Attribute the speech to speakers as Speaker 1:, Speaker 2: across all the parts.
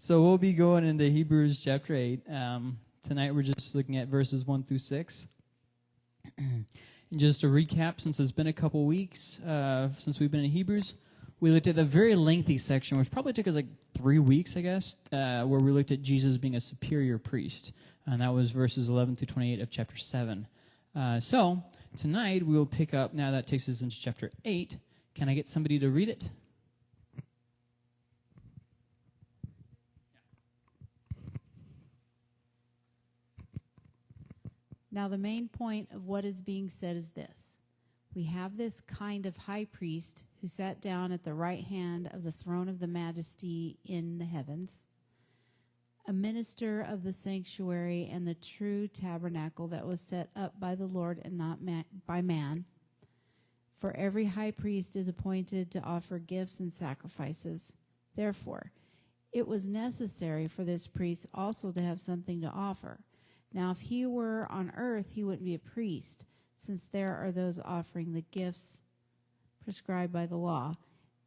Speaker 1: So we'll be going into Hebrews chapter 8. Tonight we're just looking at verses 1 through 6. And just to recap, since it's been a couple weeks since we've been in Hebrews, we looked at a very lengthy section, which probably took us like 3 weeks, I guess, where we looked at Jesus being a superior priest. And that was verses 11 through 28 of chapter 7. So tonight we will pick up, now that takes us into chapter 8. Can I get somebody to read it?
Speaker 2: Now the main point of what is being said is this. We have this kind of high priest who sat down at the right hand of the throne of the majesty in the heavens, a minister of the sanctuary and the true tabernacle that was set up by the Lord and not by man. For every high priest is appointed to offer gifts and sacrifices. Therefore, it was necessary for this priest also to have something to offer. Now, if he were on earth, he wouldn't be a priest, since there are those offering the gifts prescribed by the law.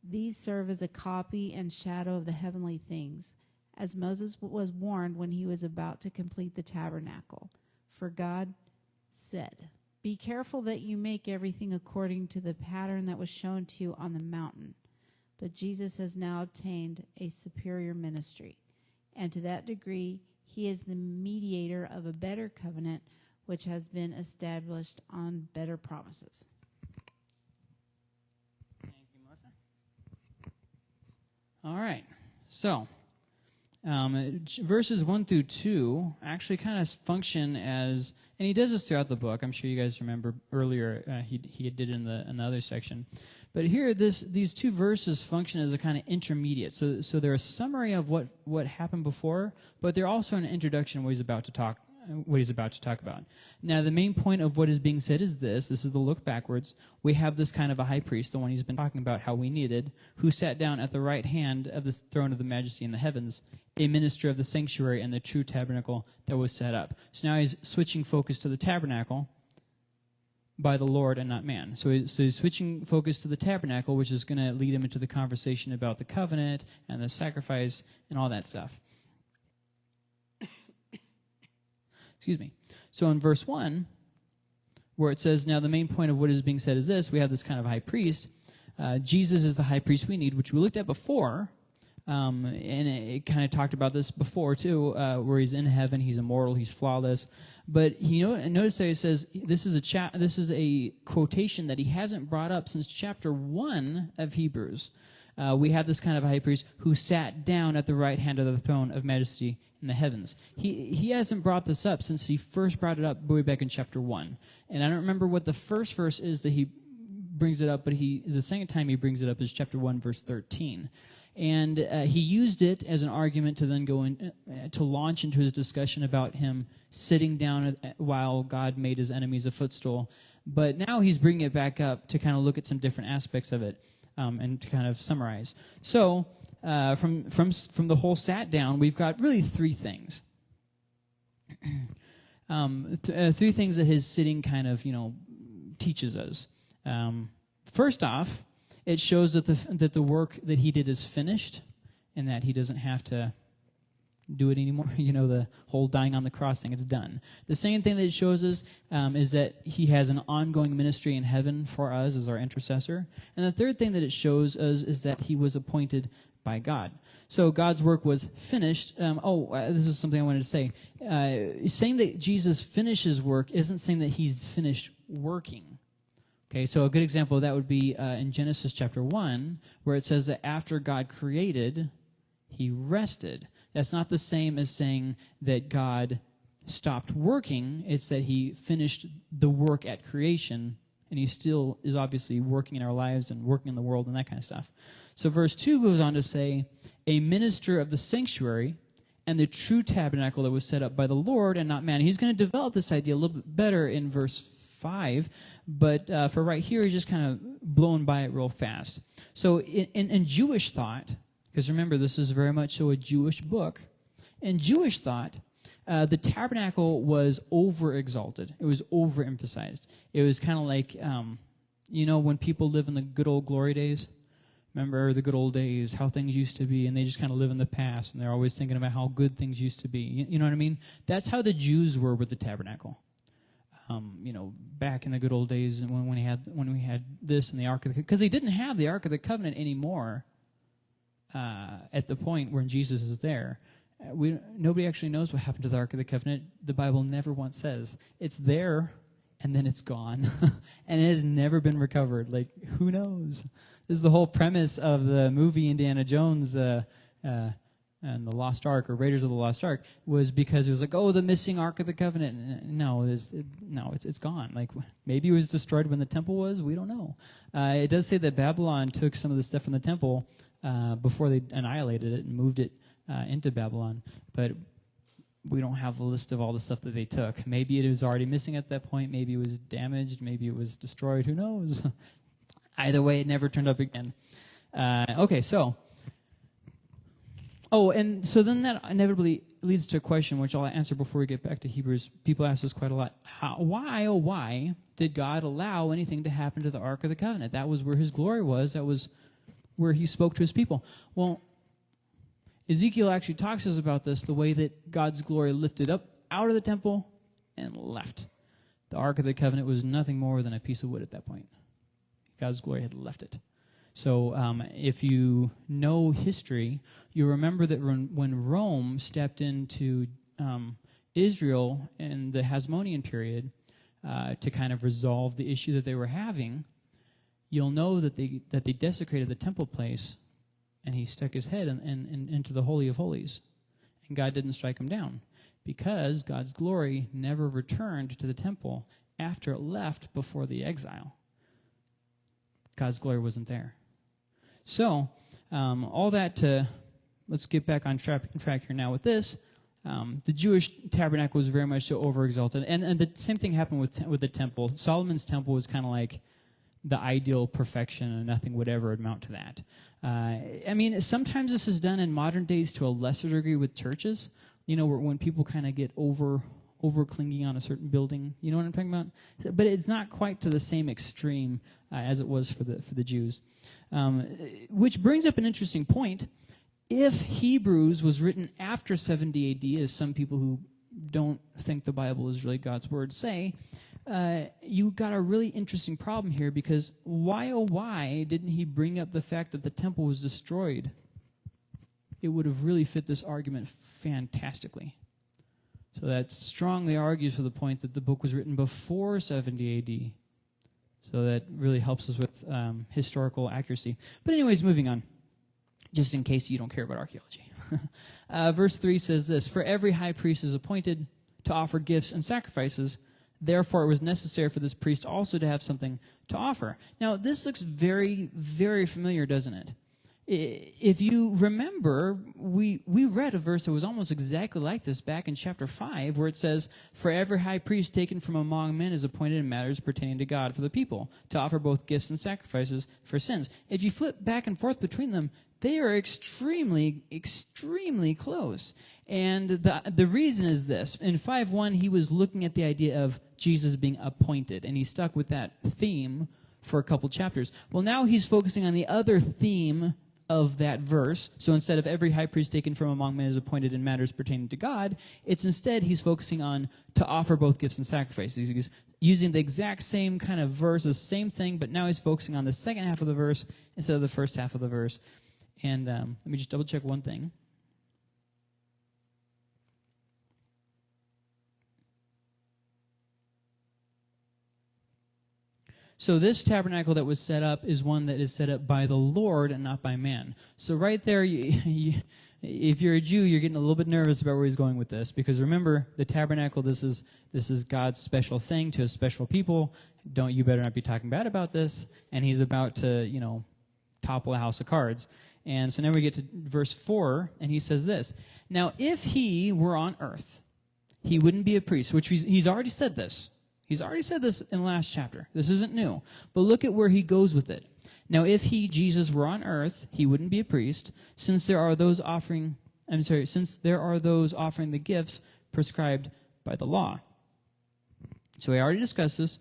Speaker 2: These serve as a copy and shadow of the heavenly things, as Moses was warned when he was about to complete the tabernacle. For God said, "Be careful that you make everything according to the pattern that was shown to you on the mountain." But Jesus has now obtained a superior ministry, and to that degree, he is the mediator of a better covenant, which has been established on better promises.
Speaker 1: Thank you, Melissa. All right. So, verses 1 through 2 actually kind of function as, and he does this throughout the book. I'm sure you guys remember earlier he did it in the other section. But here, these two verses function as a kind of intermediate. So they're a summary of what happened before, but they're also an introduction of what he's about to talk about. Now, the main point of what is being said is this. This is the look backwards. We have this kind of a high priest, the one he's been talking about, how we needed, who sat down at the right hand of the throne of the majesty in the heavens, a minister of the sanctuary and the true tabernacle that was set up. So now he's switching focus to the tabernacle by the Lord and not man. So he's switching focus to the tabernacle, which is going to lead him into the conversation about the covenant and the sacrifice and all that stuff. Excuse me. So in verse 1, where it says, now the main point of what is being said is this, we have this kind of high priest. Jesus is the high priest we need, which we looked at before, and it kind of talked about this before too, where he's in heaven, he's immortal, he's flawless. But notice that it says this is a quotation that he hasn't brought up since chapter 1 of Hebrews. We have this kind of high priest who sat down at the right hand of the throne of majesty in the heavens. He hasn't brought this up since he first brought it up way back in chapter 1. And I don't remember what the first verse is that he brings it up, but the second time he brings it up is chapter 1, verse 13. And he used it as an argument to then go in, to launch into his discussion about him sitting down while God made his enemies a footstool. But now he's bringing it back up to kind of look at some different aspects of it and to kind of summarize. So from the whole sat down, we've got really three things. Three things that his sitting kind of teaches us. First off, it shows that the work that he did is finished, and that he doesn't have to do it anymore. The whole dying on the cross thing, it's done. The second thing that it shows us is that he has an ongoing ministry in heaven for us as our intercessor. And the third thing that it shows us is that he was appointed by God. So God's work was finished. This is something I wanted to say. Saying that Jesus finishes work isn't saying that he's finished working. Okay, so a good example of that would be in Genesis chapter 1, where it says that after God created, he rested. That's not the same as saying that God stopped working. It's that he finished the work at creation, and he still is obviously working in our lives and working in the world and that kind of stuff. So verse 2 goes on to say, a minister of the sanctuary and the true tabernacle that was set up by the Lord and not man. He's going to develop this idea a little bit better in verse 5, but for right here, he's just kind of blown by it real fast. So in Jewish thought, because remember, this is very much so a Jewish book, in Jewish thought, the tabernacle was over-exalted. It was overemphasized. It was kind of like, when people live in the good old glory days, remember the good old days, how things used to be, and they just kind of live in the past, and they're always thinking about how good things used to be. You know what I mean? That's how the Jews were with the tabernacle. Back in the good old days, and when we had this and the Ark of the, because they didn't have the Ark of the Covenant anymore at the point when Jesus is there. Nobody actually knows what happened to the Ark of the Covenant. The Bible never once says. It's there, and then it's gone. And it has never been recovered. Like, who knows? This is the whole premise of the movie Indiana Jones and the Lost Ark, or Raiders of the Lost Ark, was because it was like, oh, the missing Ark of the Covenant. No, it's gone. Like, maybe it was destroyed when the temple was. We don't know. It does say that Babylon took some of the stuff from the temple before they annihilated it and moved it into Babylon, but we don't have a list of all the stuff that they took. Maybe it was already missing at that point. Maybe it was damaged. Maybe it was destroyed. Who knows? Either way, it never turned up again. Okay, so... Oh, and so then that inevitably leads to a question, which I'll answer before we get back to Hebrews. People ask this quite a lot. Why did God allow anything to happen to the Ark of the Covenant? That was where his glory was. That was where he spoke to his people. Well, Ezekiel actually talks to us about this, the way that God's glory lifted up out of the temple and left. The Ark of the Covenant was nothing more than a piece of wood at that point. God's glory had left it. So if you know history, you remember that when Rome stepped into Israel in the Hasmonean period to kind of resolve the issue that they were having, you'll know that they desecrated the temple place, and he stuck his head into the Holy of Holies, and God didn't strike him down because God's glory never returned to the temple after it left before the exile. God's glory wasn't there. So, all that to, let's get back on track here now with this. The Jewish tabernacle was very much so overexalted. And the same thing happened with the temple. Solomon's temple was kind of like the ideal perfection, and nothing would ever amount to that. I mean, sometimes this is done in modern days to a lesser degree with churches, when people kind of get over clinging on a certain building. You know what I'm talking about? But it's not quite to the same extreme as it was for the Jews. Which brings up an interesting point. If Hebrews was written after 70 AD, as some people who don't think the Bible is really God's word say, you got a really interesting problem here, because why didn't he bring up the fact that the temple was destroyed? It would have really fit this argument fantastically. So that strongly argues for the point that the book was written before 70 AD. So that really helps us with historical accuracy. But anyways, moving on, just in case you don't care about archaeology. Verse 3 says this: "For every high priest is appointed to offer gifts and sacrifices. Therefore it was necessary for this priest also to have something to offer." Now, this looks very, very familiar, doesn't it? If you remember, we read a verse that was almost exactly like this back in chapter 5, where it says, "For every high priest taken from among men is appointed in matters pertaining to God for the people, to offer both gifts and sacrifices for sins." If you flip back and forth between them, they are extremely, extremely close. And the reason is this. In 5:1, he was looking at the idea of Jesus being appointed, and he stuck with that theme for a couple chapters. Well, now he's focusing on the other theme of that verse. So instead of every high priest taken from among men is appointed in matters pertaining to God, it's instead he's focusing on to offer both gifts and sacrifices. He's using the exact same kind of verse, the same thing, but now he's focusing on the second half of the verse instead of the first half of the verse. And let me just double check one thing. So this tabernacle that was set up is one that is set up by the Lord and not by man. So right there, if you're a Jew, you're getting a little bit nervous about where he's going with this, because remember, the tabernacle, this is God's special thing to a special people. You better not be talking bad about this. And he's about to, topple a house of cards. And so now we get to verse 4, and he says this: "Now if he were on earth, he wouldn't be a priest," which he's already said this. He's already said this in the last chapter. This isn't new. But look at where he goes with it. "Now if he, Jesus, were on earth, he wouldn't be a priest, since there are those offering the gifts prescribed by the law." So we already discussed this.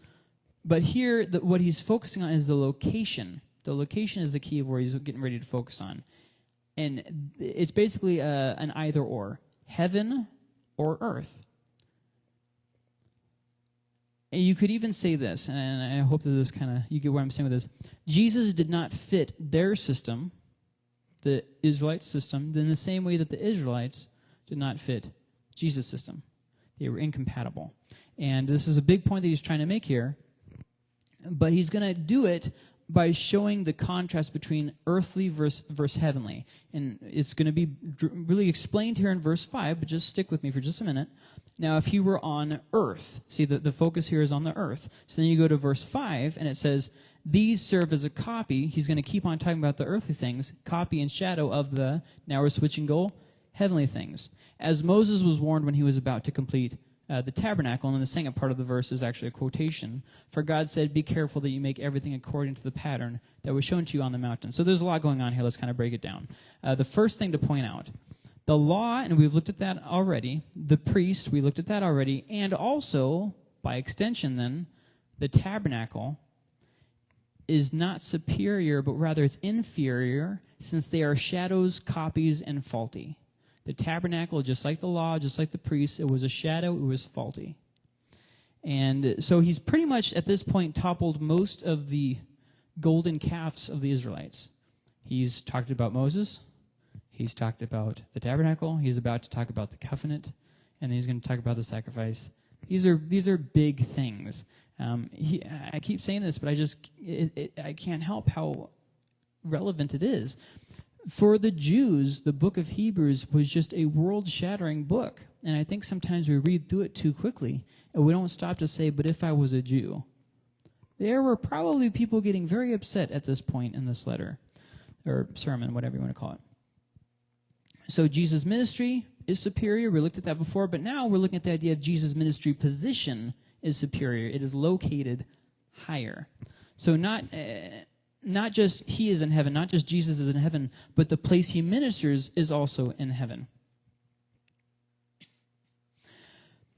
Speaker 1: But here, what he's focusing on is the location The location is the key of where he's getting ready to focus on. And it's basically an either or. Heaven or earth. And you could even say this, and I hope that this you get what I'm saying with this. Jesus did not fit their system, the Israelite system, in the same way that the Israelites did not fit Jesus' system. They were incompatible. And this is a big point that he's trying to make here. But he's going to do it by showing the contrast between earthly versus heavenly. And it's going to be really explained here in verse 5, but just stick with me for just a minute. Now, if he were on earth, see, the focus here is on the earth. So then you go to verse 5, and it says, these serve as a copy. He's going to keep on talking about the earthly things, copy and shadow of the, now we're switching goal, heavenly things. As Moses was warned when he was about to complete the tabernacle, and then the second part of the verse is actually a quotation. For God said, be careful that you make everything according to the pattern that was shown to you on the mountain. So there's a lot going on here. Let's kind of break it down. The first thing to point out, the law, and we've looked at that already, the priest, we looked at that already, and also, by extension then, the tabernacle is not superior, but rather it's inferior, since they are shadows, copies, and faulty. The tabernacle, just like the law, just like the priest, it was a shadow, it was faulty. And so he's pretty much, at this point, toppled most of the golden calves of the Israelites. He's talked about Moses, he's talked about the tabernacle, he's about to talk about the covenant, and then he's going to talk about the sacrifice. These are big things. I keep saying this, but I can't help how relevant it is. For the Jews, the book of Hebrews was just a world-shattering book. And I think sometimes we read through it too quickly, and we don't stop to say, but if I was a Jew. There were probably people getting very upset at this point in this letter, or sermon, whatever you want to call it. So Jesus' ministry is superior. We looked at that before, but now we're looking at the idea of Jesus' ministry position is superior. It is located higher. So not just he is in heaven, not just Jesus is in heaven, but the place he ministers is also in heaven.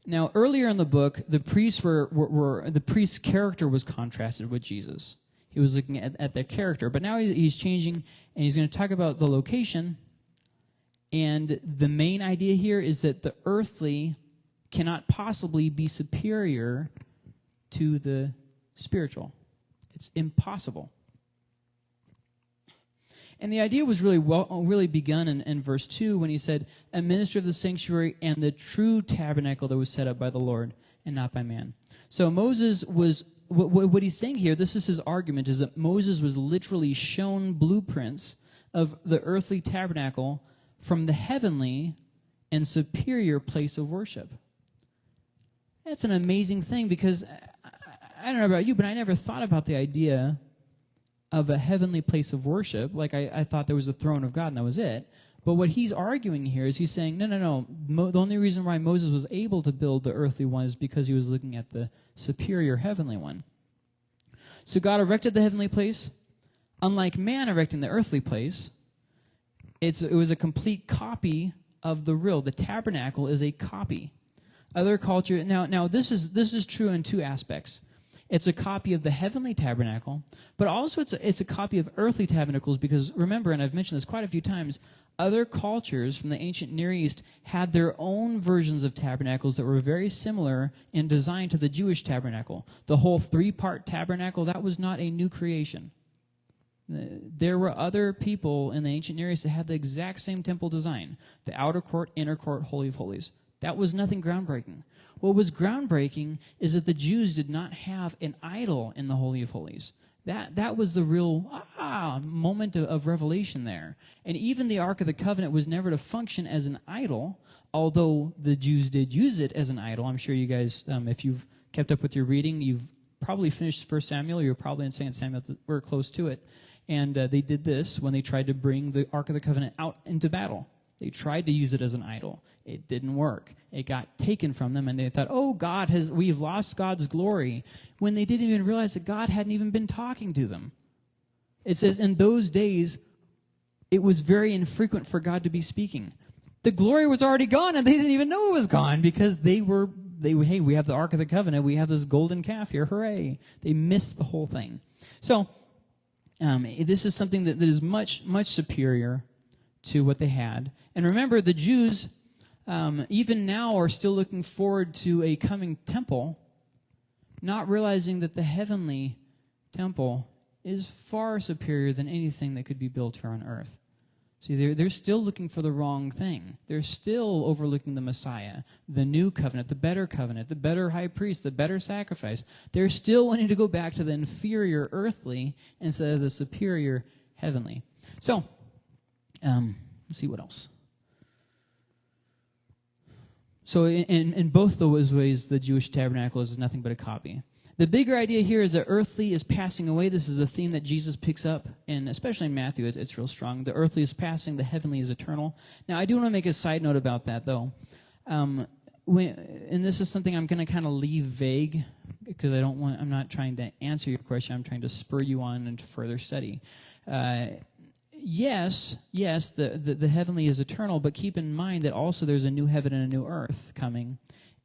Speaker 1: Now, earlier in the book, the priests the priest's character was contrasted with Jesus. He was looking at their character, but now he's changing, and he's going to talk about the location. And the main idea here is that the earthly cannot possibly be superior to the spiritual. It's impossible. And the idea was really begun in verse 2 when he said, a minister of the sanctuary and the true tabernacle that was set up by the Lord and not by man. So Moses was, what he's saying here, this is his argument, is that Moses was literally shown blueprints of the earthly tabernacle from the heavenly and superior place of worship. That's an amazing thing because, I don't know about you, but I never thought about the idea of a heavenly place of worship. Like I thought there was a throne of God and that was it. But what he's arguing here is he's saying, no. The only reason why Moses was able to build the earthly one is because he was looking at the superior heavenly one. So God erected the heavenly place. Unlike man erecting the earthly place, it was a complete copy of the real. The tabernacle is a copy. Other culture now this is true in two aspects. It's a copy of the heavenly tabernacle, but also it's a copy of earthly tabernacles because remember, and I've mentioned this quite a few times, other cultures from the ancient Near East had their own versions of tabernacles that were very similar in design to the Jewish tabernacle. The whole 3-part tabernacle, that was not a new creation. There were other people in the ancient Near East that had the exact same temple design. The outer court, inner court, Holy of Holies. That was nothing groundbreaking. What was groundbreaking is that the Jews did not have an idol in the Holy of Holies. That was the real moment of revelation there. And even the Ark of the Covenant was never to function as an idol, although the Jews did use it as an idol. I'm sure you guys, if you've kept up with your reading, you've probably finished 1 Samuel. You're probably in 2 Samuel. We're close to it. And they did this when they tried to bring the Ark of the Covenant out into battle. They tried to use it as an idol. It didn't work. It got taken from them, and they thought, we've lost God's glory, when they didn't even realize that God hadn't even been talking to them. It says, in those days, it was very infrequent for God to be speaking. The glory was already gone, and they didn't even know it was gone, because hey, we have the Ark of the Covenant, we have this golden calf here, hooray. They missed the whole thing. So, This is something that is much, much superior to what they had. And remember, the Jews, even now, are still looking forward to a coming temple, not realizing that the heavenly temple is far superior than anything that could be built here on earth. See, they're still looking for the wrong thing. They're still overlooking the Messiah, the new covenant, the better high priest, the better sacrifice. They're still wanting to go back to the inferior earthly instead of the superior heavenly. So, let's see what else. So in both those ways, the Jewish tabernacle is nothing but a copy. The bigger idea here is that earthly is passing away. This is a theme that Jesus picks up, and especially in Matthew, it's real strong. The earthly is passing, the heavenly is eternal. Now, I do want to make a side note about that, though. And this is something I'm going to kind of leave vague, because I'm not trying to answer your question. I'm trying to spur you on into further study. Yes, the heavenly is eternal, but keep in mind that also there's a new heaven and a new earth coming,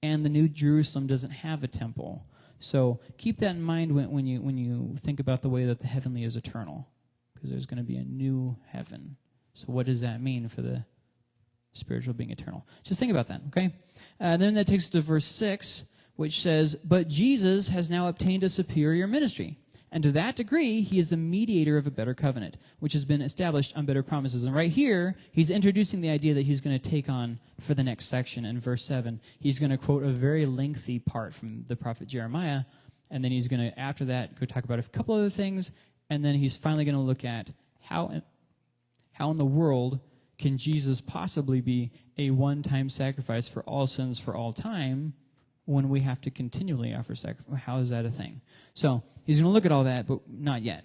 Speaker 1: and the new Jerusalem doesn't have a temple. So keep that in mind when you think about the way that the heavenly is eternal, because there's going to be a new heaven. So what does that mean for the spiritual being eternal? Just think about that, okay? Then that takes us to verse 6, which says, "But Jesus has now obtained a superior ministry, and to that degree he is a mediator of a better covenant, which has been established on better promises." And right here, he's introducing the idea that he's going to take on for the next section in verse 7. He's going to quote a very lengthy part from the prophet Jeremiah, and then he's going to, after that, go talk about a couple other things, and then he's finally going to look at how in the world can Jesus possibly be a one-time sacrifice for all sins for all time when we have to continually offer sacrifice. How is that a thing? So he's going to look at all that, but not yet.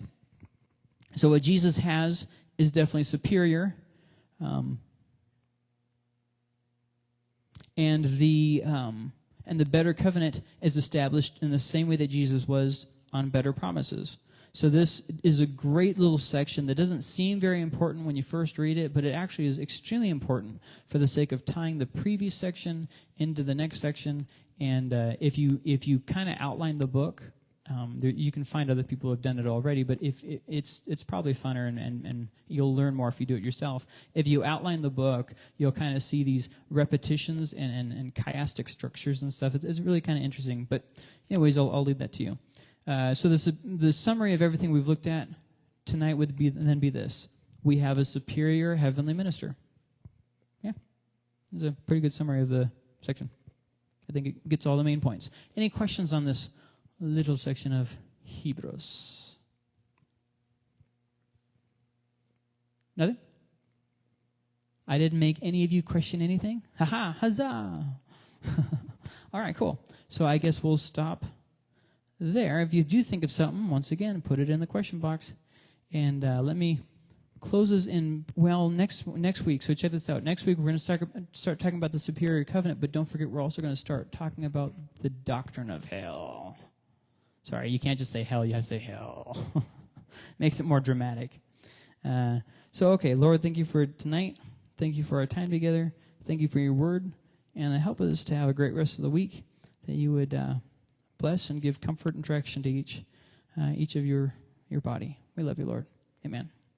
Speaker 1: So what Jesus has is definitely superior. And the better covenant is established in the same way that Jesus was on better promises. So this is a great little section that doesn't seem very important when you first read it, but it actually is extremely important for the sake of tying the previous section into the next section. And if you kind of outline the book, you can find other people who have done it already, but if it's probably funner and you'll learn more if you do it yourself. If you outline the book, you'll kind of see these repetitions and chiastic structures and stuff. It's really kind of interesting. But anyways, I'll leave that to you. So the summary of everything we've looked at tonight would be this: we have a superior heavenly minister. Yeah, it's a pretty good summary of the section. I think it gets all the main points. Any questions on this little section of Hebrews? Nothing? I didn't make any of you question anything? Ha-ha, huzzah! All right, cool. So I guess we'll stop there. If you do think of something, once again, put it in the question box. And let me close this in, next week. So check this out. Next week, we're going to start talking about the superior covenant, but don't forget, we're also going to start talking about the doctrine of hell. Sorry, you can't just say hell, you have to say hell. Makes it more dramatic. Okay, Lord, thank you for tonight. Thank you for our time together. Thank you for your word. And help us to have a great rest of the week, that you would bless and give comfort and direction to each of your body. We love you, Lord. Amen.